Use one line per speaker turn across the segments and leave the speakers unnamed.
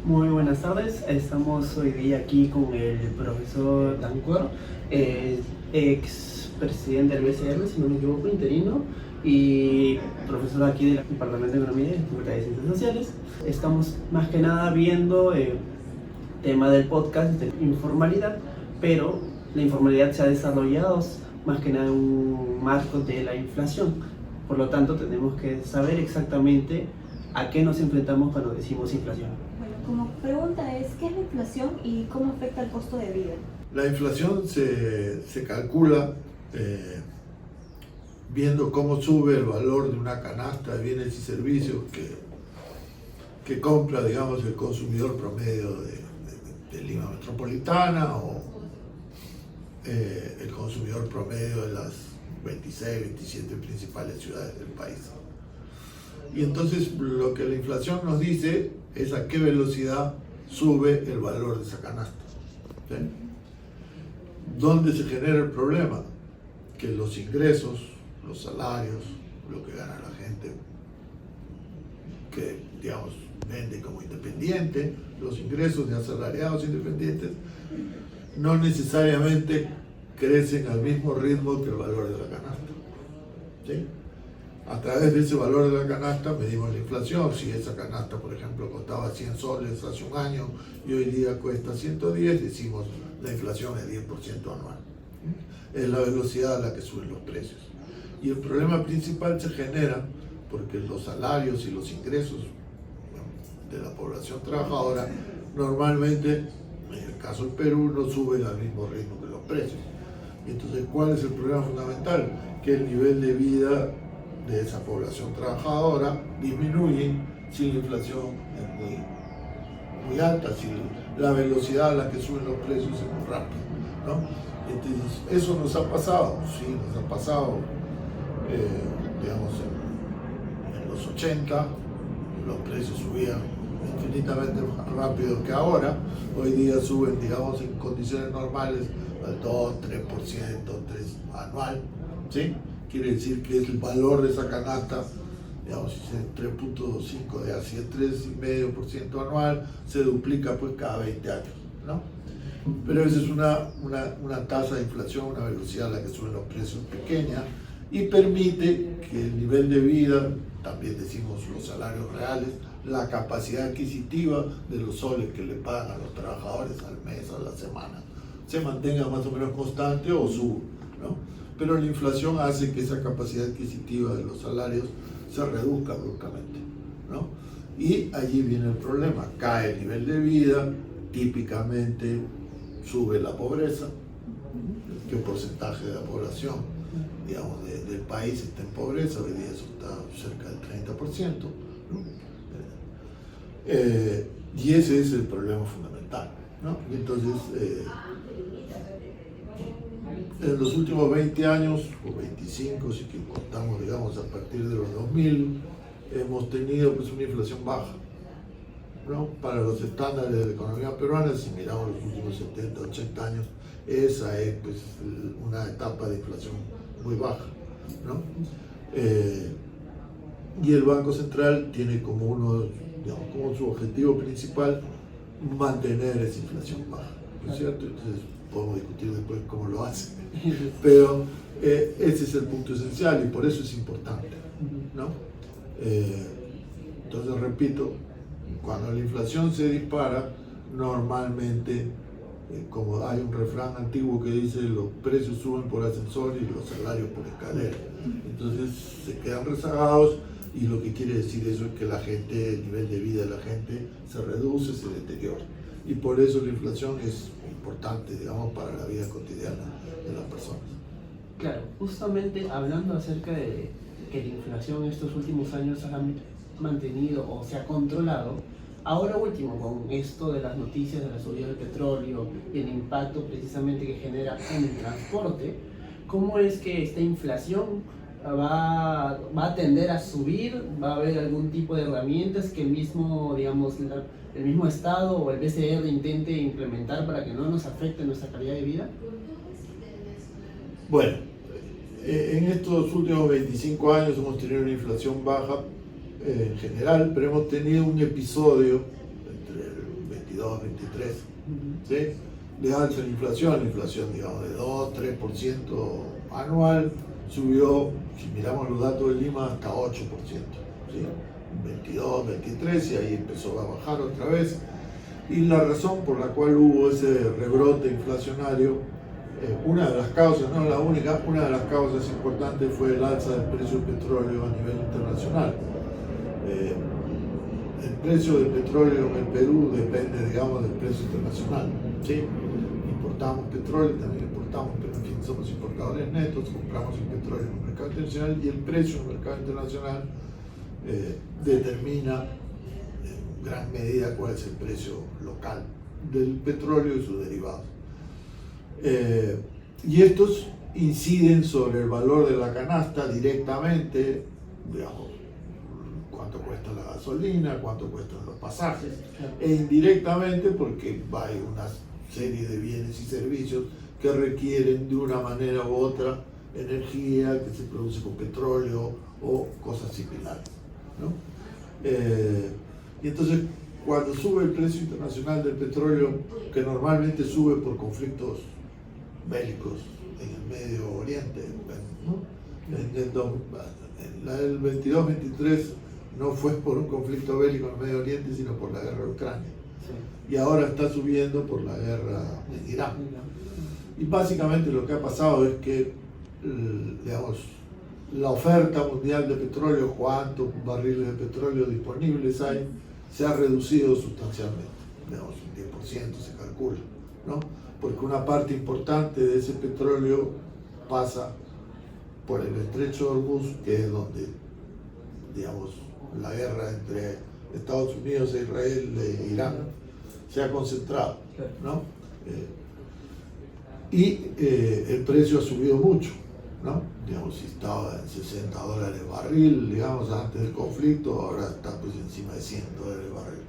Muy buenas tardes, estamos hoy día aquí con el profesor Dancor, ex presidente del BCR, si no me equivoco, interino, y profesor aquí del Departamento de Economía y Facultad de Ciencias Sociales. Estamos más que nada viendo tema del podcast de informalidad, pero la informalidad se ha desarrollado más que nada en un marco de la inflación. Por lo tanto, tenemos que saber exactamente a qué nos enfrentamos cuando decimos inflación.
Bueno, como pregunta es, ¿qué es la inflación y cómo afecta el costo de vida?
La inflación se calcula viendo cómo sube el valor de una canasta de bienes y servicios que compra, digamos, el consumidor promedio de Lima Metropolitana o el consumidor promedio de las 26, 27 principales ciudades del país. Y entonces lo que la inflación nos dice es a qué velocidad sube el valor de esa canasta. ¿Sí? ¿Dónde se genera el problema? Que los ingresos, los salarios, lo que gana la gente que, digamos, vende como independiente, los ingresos de asalariados independientes, no necesariamente crecen al mismo ritmo que el valor de la canasta. ¿Sí? A través de ese valor de la canasta medimos la inflación. Si esa canasta, por ejemplo, costaba 100 soles hace un año y hoy día cuesta 110, decimos la inflación es 10% anual. Es la velocidad a la que suben los precios. Y el problema principal se genera porque los salarios y los ingresos de la población trabajadora normalmente, en el caso del Perú, no suben al mismo ritmo que los precios. Y entonces, ¿cuál es el problema fundamental? Que el nivel de vida de esa población trabajadora disminuye si la inflación es muy alta, si la velocidad a la que suben los precios es muy rápida, ¿no? Entonces, eso nos ha pasado, sí, nos ha pasado, digamos, en los 80, los precios subían infinitamente más rápido que ahora. Hoy día suben, digamos, en condiciones normales al 2, 3%, 3 anual, ¿sí? Quiere decir que el valor de esa canasta, digamos, si es 3.5 de así es 3,5% anual, se duplica pues cada 20 años, ¿no? Pero esa es una tasa de inflación, una velocidad a la que suben los precios pequeña y permite que el nivel de vida, también decimos los salarios reales, la capacidad adquisitiva de los soles que le pagan a los trabajadores al mes, a la semana, se mantenga más o menos constante o suba, ¿no? Pero la inflación hace que esa capacidad adquisitiva de los salarios se reduzca bruscamente, ¿no? Y allí viene el problema, cae el nivel de vida, típicamente sube la pobreza, ¿qué porcentaje de la población, digamos, del país está en pobreza? Hoy día eso está cerca del 30%, ¿no? Y ese es el problema fundamental, ¿no? Y entonces, en los últimos 20 años, o 25, si que contamos, digamos, a partir de los 2000, hemos tenido pues una inflación baja, ¿no? Para los estándares de la economía peruana, si miramos los últimos 70, 80 años, esa es pues una etapa de inflación muy baja, ¿no? Y el Banco Central tiene como digamos, como su objetivo principal mantener esa inflación baja, ¿no es cierto? Entonces podemos discutir después cómo lo hace, pero ese es el punto esencial y por eso es importante, ¿no? Entonces repito, cuando la inflación se dispara, normalmente, como hay un refrán antiguo que dice los precios suben por ascensor y los salarios por escalera, entonces se quedan rezagados. Y lo que quiere decir eso es que la gente, el nivel de vida de la gente se reduce, se deteriora. Y por eso la inflación es importante, digamos, para la vida cotidiana de las personas.
Claro, justamente hablando acerca de que la inflación estos últimos años se ha mantenido o se ha controlado, ahora último con esto de las noticias de la subida del petróleo y el impacto precisamente que genera en el transporte, ¿cómo es que esta inflación va a tender a subir? ¿Va a haber algún tipo de herramientas que el mismo, digamos, el mismo Estado o el BCR intente implementar para que no nos afecte nuestra calidad de vida?
Bueno, en estos últimos 25 años hemos tenido una inflación baja en general, pero hemos tenido un episodio entre el 22, 23. ¿Sí? Le alza la inflación, digamos, de 2, 3% anual, subió, si miramos los datos de Lima, hasta 8%. ¿Sí? 22, 23, y ahí empezó a bajar otra vez. Y la razón por la cual hubo ese rebrote inflacionario, una de las causas, no la única, una de las causas importantes fue el alza del precio del petróleo a nivel internacional. El precio del petróleo en el Perú depende, digamos, del precio internacional. ¿Sí? Importamos petróleo, también importamos, pero en fin, somos importadores netos, compramos el petróleo en el mercado internacional y el precio en el mercado internacional determina en gran medida cuál es el precio local del petróleo y sus derivados. Y estos inciden sobre el valor de la canasta directamente, digamos, cuánto cuesta la gasolina, cuánto cuestan los pasajes, e indirectamente porque hay una serie de bienes y servicios que requieren de una manera u otra energía que se produce con petróleo o cosas similares, ¿no? Y entonces, cuando sube el precio internacional del petróleo, que normalmente sube por conflictos bélicos en el Medio Oriente, ¿no? En el 22-23 no fue por un conflicto bélico en el Medio Oriente, sino por la guerra de Ucrania. Sí. Y ahora está subiendo por la guerra en Irán. Y básicamente lo que ha pasado es que, digamos, la oferta mundial de petróleo, cuántos barriles de petróleo disponibles hay, se ha reducido sustancialmente, digamos, un 10% se calcula, ¿no? Porque una parte importante de ese petróleo pasa por el estrecho de Hormuz, que es donde, digamos, la guerra entre Estados Unidos e Israel e Irán se ha concentrado, ¿no? El precio ha subido mucho, ¿no? Digamos, si estaba en $60 barril, digamos, antes del conflicto, ahora está pues encima de $100 barril.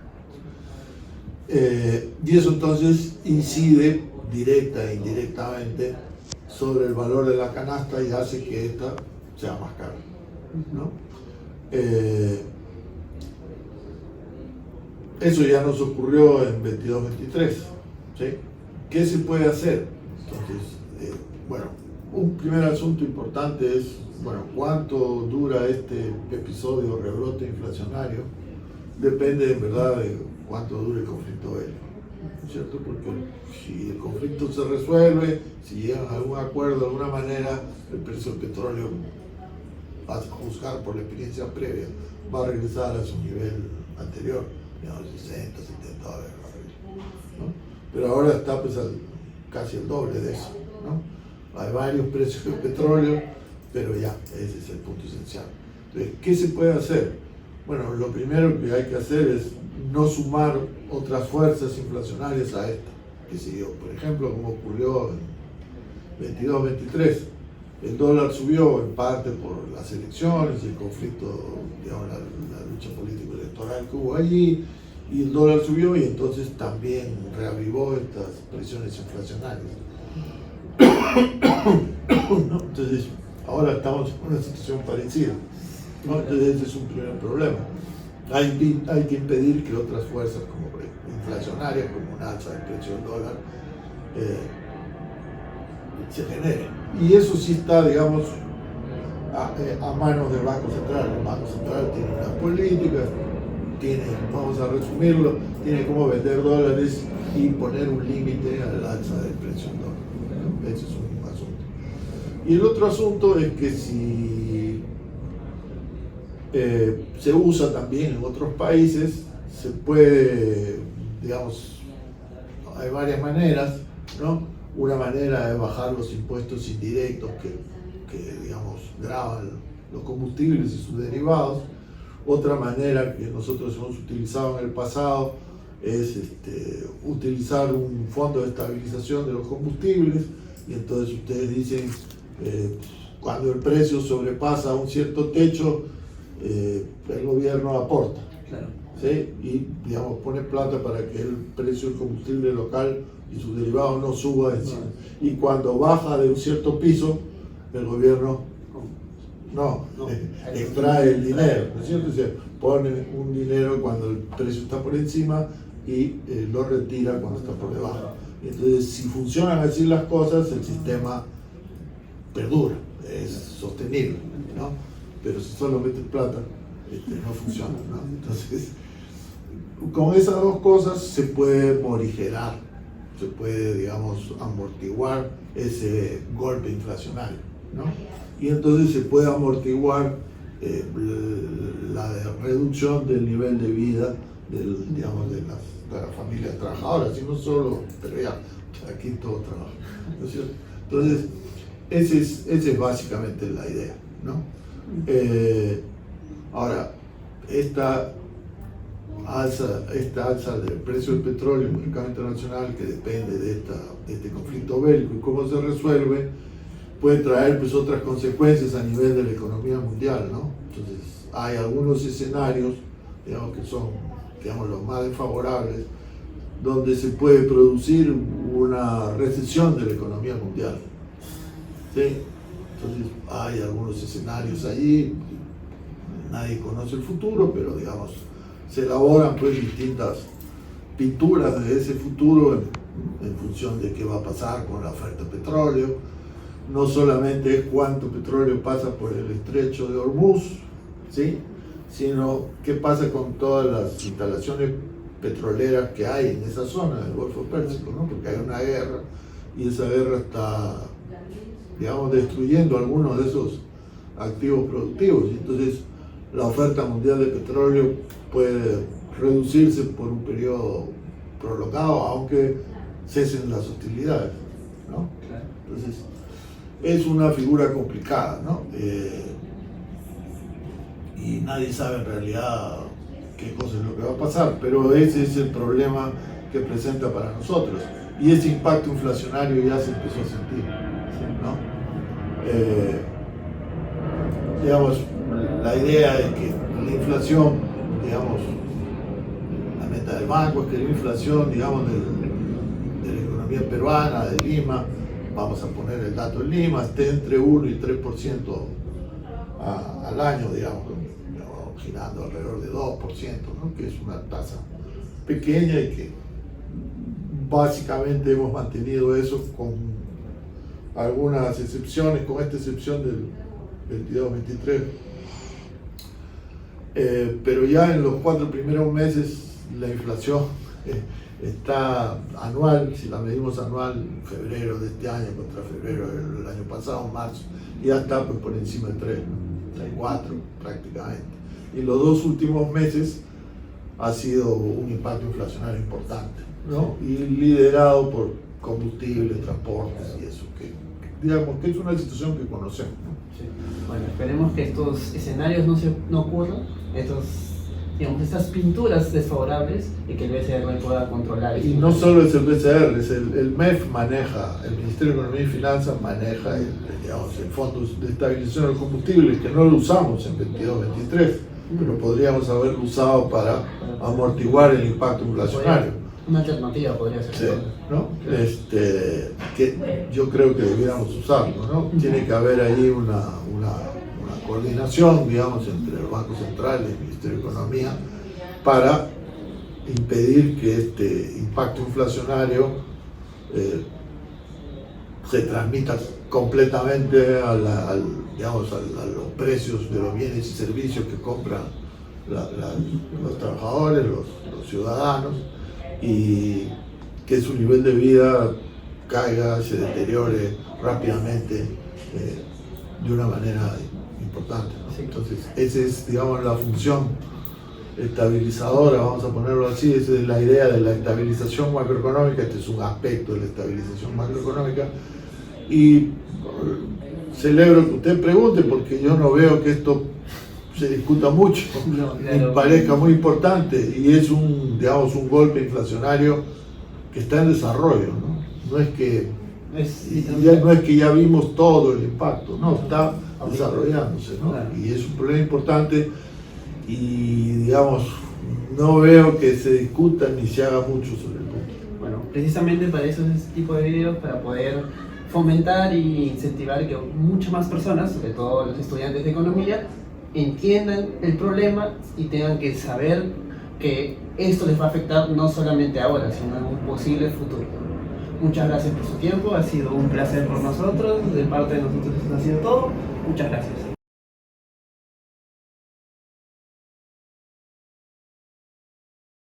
Y eso entonces incide directa e indirectamente sobre el valor de la canasta y hace que esta sea más cara, ¿no? Eso ya nos ocurrió en 22-23, ¿sí? ¿Qué se puede hacer? Entonces, bueno, un primer asunto importante es, bueno, cuánto dura este episodio de rebrote inflacionario. Depende en verdad de cuánto dure el conflicto bélico, ¿cierto? Porque si el conflicto se resuelve, si llegan a algún acuerdo de alguna manera, el precio del petróleo, a juzgar por la experiencia previa, va a regresar a su nivel anterior, digamos, $60, $70 barril, ¿no? Pero ahora está pues casi el doble de eso, ¿no? Hay varios precios del petróleo, pero ya, ese es el punto esencial. Entonces, ¿qué se puede hacer? Bueno, lo primero que hay que hacer es no sumar otras fuerzas inflacionarias a esta, que siguió. Por ejemplo, como ocurrió en 22-23, el dólar subió en parte por las elecciones y el conflicto, digamos, la lucha político-electoral que hubo allí, y el dólar subió y entonces también reavivó estas presiones inflacionarias. ¿No? Entonces, ahora estamos en una situación parecida, ¿no? Entonces, ese es un primer problema. Hay que impedir que otras fuerzas como inflacionarias, como un alza del precio del dólar, se generen. Y eso sí está, digamos, a manos del Banco Central. El Banco Central tiene unas políticas, vamos a resumirlo, tiene cómo vender dólares y poner un límite al alza del precio del dólar. Ese es un asunto. Y el otro asunto es que si se usa también en otros países, se puede, digamos, hay varias maneras, ¿no? Una manera es bajar los impuestos indirectos que digamos, gravan los combustibles y sus derivados. Otra manera que nosotros hemos utilizado en el pasado es utilizar un fondo de estabilización de los combustibles, y entonces ustedes dicen, cuando el precio sobrepasa un cierto techo, el gobierno aporta, claro, ¿sí? Y digamos, pone plata para que el precio del combustible local y sus derivados no suba encima. No. Y cuando baja de un cierto piso, el gobierno extrae el dinero, ¿no es cierto? O sea, pone un dinero cuando el precio está por encima, y lo retira cuando está por debajo. Entonces, si funcionan así las cosas, el sistema perdura, es sostenible, ¿no? Pero si solo metes plata, no funciona, ¿no? Entonces, con esas dos cosas se puede morigerar, se puede, digamos, amortiguar ese golpe inflacionario, ¿no? Y entonces se puede amortiguar la reducción del nivel de vida digamos, de las familias trabajadoras, y no solo, pero ya, aquí todo trabaja, ¿no es cierto? Entonces, esa es básicamente la idea, ¿no? Ahora, esta alza del precio del petróleo en el mercado internacional, que depende de este conflicto bélico y cómo se resuelve, puede traer pues otras consecuencias a nivel de la economía mundial, ¿no? Entonces, hay algunos escenarios, digamos, que son, digamos, los más desfavorables, donde se puede producir una recesión de la economía mundial, ¿sí? Entonces, hay algunos escenarios allí, nadie conoce el futuro, pero, digamos, se elaboran pues distintas pinturas de ese futuro en función de qué va a pasar con la oferta de petróleo. No solamente es cuánto petróleo pasa por el estrecho de Hormuz, ¿sí?, sino qué pasa con todas las instalaciones petroleras que hay en esa zona del Golfo Pérsico, ¿no? Porque hay una guerra y esa guerra está, digamos, destruyendo algunos de esos activos productivos. Y entonces la oferta mundial de petróleo puede reducirse por un periodo prolongado, aunque cesen las hostilidades, ¿no? Entonces, es una figura complicada, ¿no? Y nadie sabe en realidad qué cosa es lo que va a pasar, pero ese es el problema que presenta para nosotros. Y ese impacto inflacionario ya se empezó a sentir, ¿no? Digamos, la idea es que la inflación, digamos, la meta del banco es que la inflación, digamos, de la economía peruana, de Lima, vamos a poner el dato en Lima, esté entre 1 y 3% al año, digamos, girando alrededor de 2%, ¿no? Que es una tasa pequeña y que básicamente hemos mantenido eso con algunas excepciones, con esta excepción del 22-23. Pero ya en los 4 primeros meses la inflación está anual, si la medimos anual, febrero de este año contra febrero del año pasado, marzo, ya está pues por encima del 3, ¿no? El 4 prácticamente. Y los 2 últimos meses ha sido un impacto inflacionario importante, ¿no? Y liderado por combustibles, transportes y eso, que digamos que es una situación que conocemos, ¿no?
Sí. Bueno, esperemos que estos escenarios no ocurran, estas pinturas desfavorables, y que el BCR pueda controlar.
Y no solo es el BCR, es el MEF maneja, el Ministerio de Economía y Finanzas maneja el Fondo de Estabilización del Combustible, que no lo usamos en 22-23, pero podríamos haberlo usado para amortiguar el impacto inflacionario.
Una alternativa podría ser.
Sí, ¿no? Que yo creo que debiéramos usarlo, ¿no? Tiene que haber ahí una coordinación, digamos, entre el Banco Central y el Ministerio de Economía para impedir que este impacto inflacionario se transmita completamente a los precios de los bienes y servicios que compran los trabajadores, los ciudadanos, y que su nivel de vida caiga, se deteriore rápidamente de una manera importante, ¿no?
Sí.
Entonces, esa es, digamos, la función estabilizadora, vamos a ponerlo así. Esa es la idea de la estabilización macroeconómica. Este es un aspecto de la estabilización macroeconómica, y celebro que usted pregunte, porque yo no veo que esto se discuta mucho, me parezca muy importante, y es un golpe inflacionario que está en desarrollo, ¿no? No es que ya vimos todo el impacto, no, está desarrollándose, ¿no?
Claro.
Y es un problema importante, y digamos, no veo que se discuta ni se haga mucho sobre el punto.
Bueno, precisamente para eso es este tipo de videos, para poder fomentar y incentivar que muchas más personas, sobre todo los estudiantes de economía, entiendan el problema y tengan que saber que esto les va a afectar no solamente ahora, sino en un posible futuro. Muchas gracias por su tiempo, ha sido un placer por nosotros, de parte de nosotros eso ha sido todo. Muchas gracias.